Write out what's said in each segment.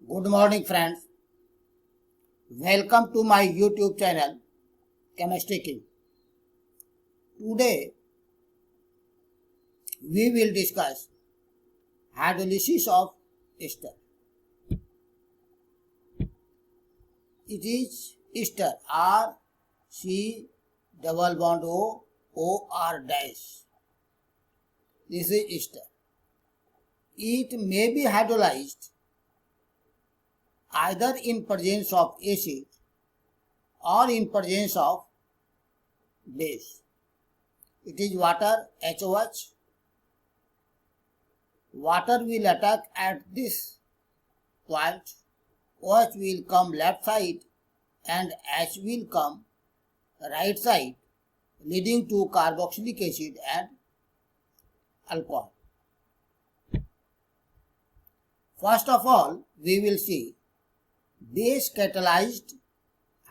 Good morning, friends. Welcome to my YouTube channel, Chemistry King. Today, we will discuss hydrolysis of ester. It is ester, R C double bond O O R dash. This is ester. It may be hydrolyzed either in presence of acid or in presence of base. It is water, HOH. Water will attack at this point, OH will come left side and H will come right side, leading to carboxylic acid and alcohol. First of all, we will see base catalyzed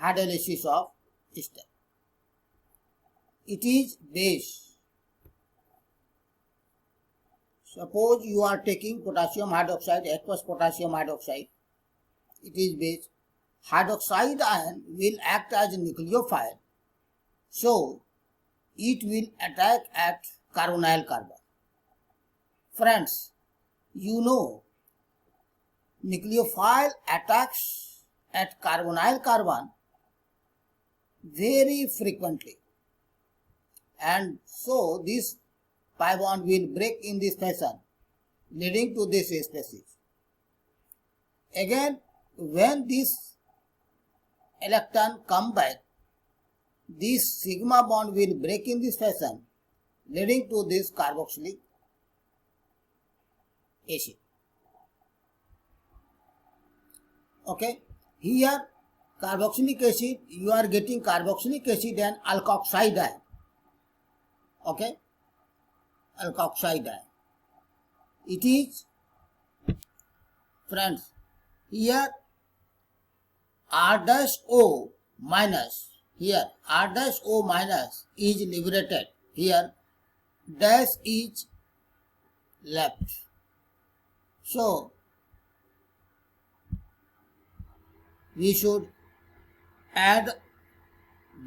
hydrolysis of ester. It is base. Suppose you are taking potassium hydroxide, aqueous potassium hydroxide. It is base. Hydroxide ion will act as a nucleophile. So, it will attack at carbonyl carbon. Friends, you know, nucleophile attacks at carbonyl carbon very frequently, and so this pi bond will break in this fashion, leading to this species. Again, when this electron come back, this sigma bond will break in this fashion, leading to this carboxylic acid. Okay, here carboxylic acid, you are getting carboxylic acid and alkoxide ion. Okay, alkoxide ion. It is, friends, here R dash O minus, here R dash O minus is liberated, here dash is left. So, we should add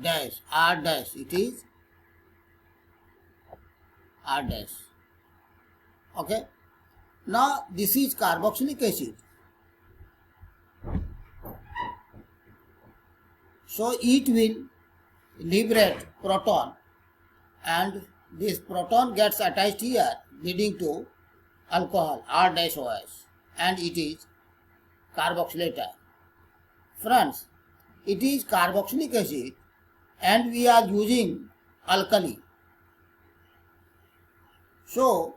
dash, R dash, it is R dash. Okay. Now, this is carboxylic acid. So, it will liberate proton and this proton gets attached here, leading to alcohol, R dash OH, and it is carboxylate ion. Friends, it is carboxylic acid and we are using alkali. So,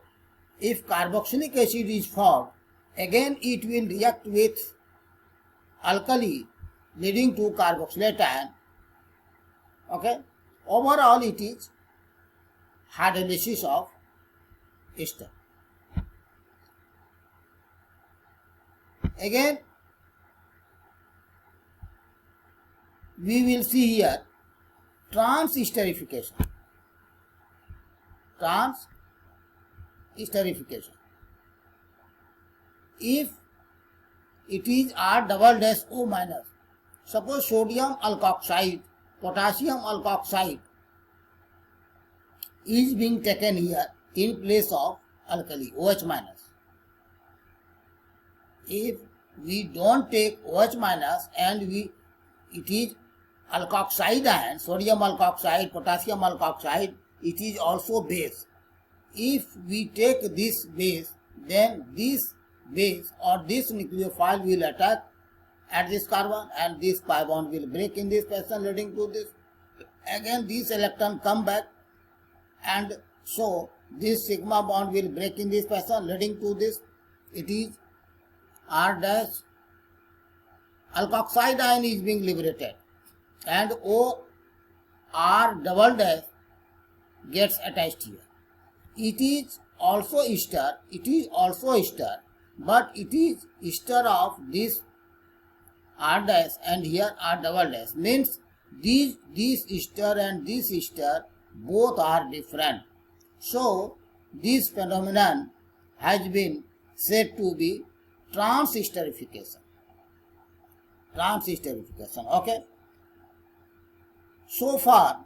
if carboxylic acid is formed, again it will react with alkali, leading to carboxylate ion. Okay. Overall, it is hydrolysis of ester. Again, we will see here trans-esterification. Trans-esterification. If it is R double dash O minus, suppose sodium alkoxide, potassium alkoxide is being taken here in place of alkali, OH minus. If we don't take OH minus and it is alkoxide ion, sodium alkoxide, potassium alkoxide, it is also base. If we take this base, then this base or this nucleophile will attack at this carbon and this pi bond will break in this fashion, leading to this. Again, this electron come back and so this sigma bond will break in this fashion, leading to this. It is R dash alkoxide ion is being liberated and O R double dash gets attached here. It is also ester, but it is ester of this R dash and here R double dash, means this ester and this ester both are different. So, this phenomenon has been said to be trans-esterification. Transesterification. Okay. So far,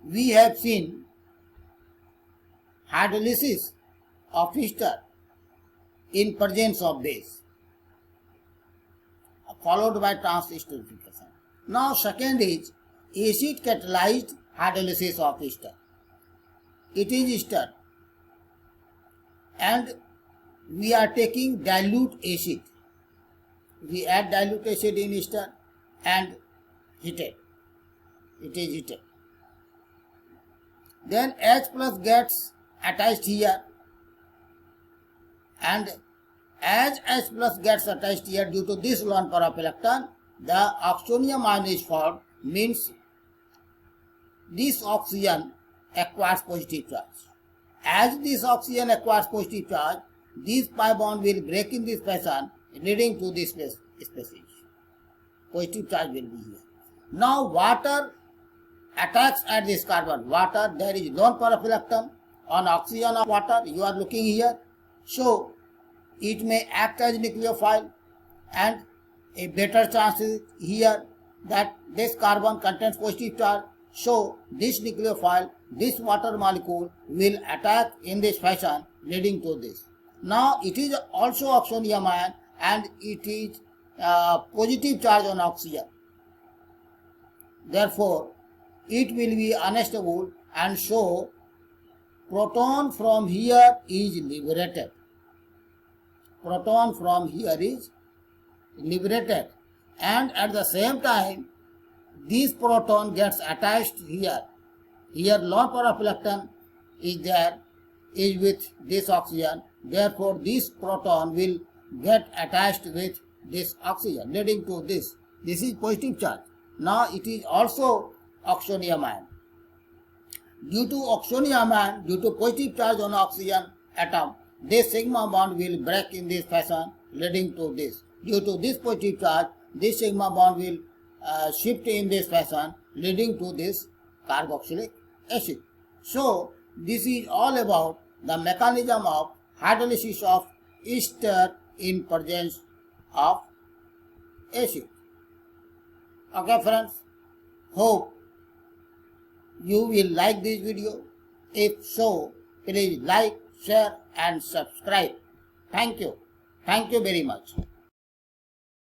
we have seen hydrolysis of ester in presence of base, followed by transesterification. Now, second is acid catalyzed hydrolysis of ester. It is ester, and we are taking dilute acid. We add dilute acid in ester and heated. It is heated. Then H plus gets attached here, and as H plus gets attached here, due to this lone pair of electron, the oxonium ion is formed, means this oxygen acquires positive charge. As this oxygen acquires positive charge, this pi bond will break in this fashion, leading to this species. Positive charge will be here. Now water attacks at this carbon. Water, there is lone pair of electron on oxygen of water. You are looking here. So it may act as nucleophile, and a better chance is here that this carbon contains positive charge. So this nucleophile, this water molecule will attack in this fashion, leading to this. Now it is also oxonium ion, and it is positive charge on oxygen. Therefore, it will be unstable, and so proton from here is liberated. Proton from here is liberated, and at the same time this proton gets attached here. Here lone pair of electron is there, is with this oxygen. Therefore this proton will get attached with this oxygen, leading to this. This is positive charge. Now it is also oxonium ion. Due to oxonium ion, due to positive charge on oxygen atom, this sigma bond will break in this fashion, leading to this. Due to this positive charge, this sigma bond will shift in this fashion, leading to this carboxylic acid. So this is all about the mechanism of hydrolysis of ester in presence of acid. Okay friends, hope you will like this video. If so, please like, share and subscribe. Thank you. Thank you very much.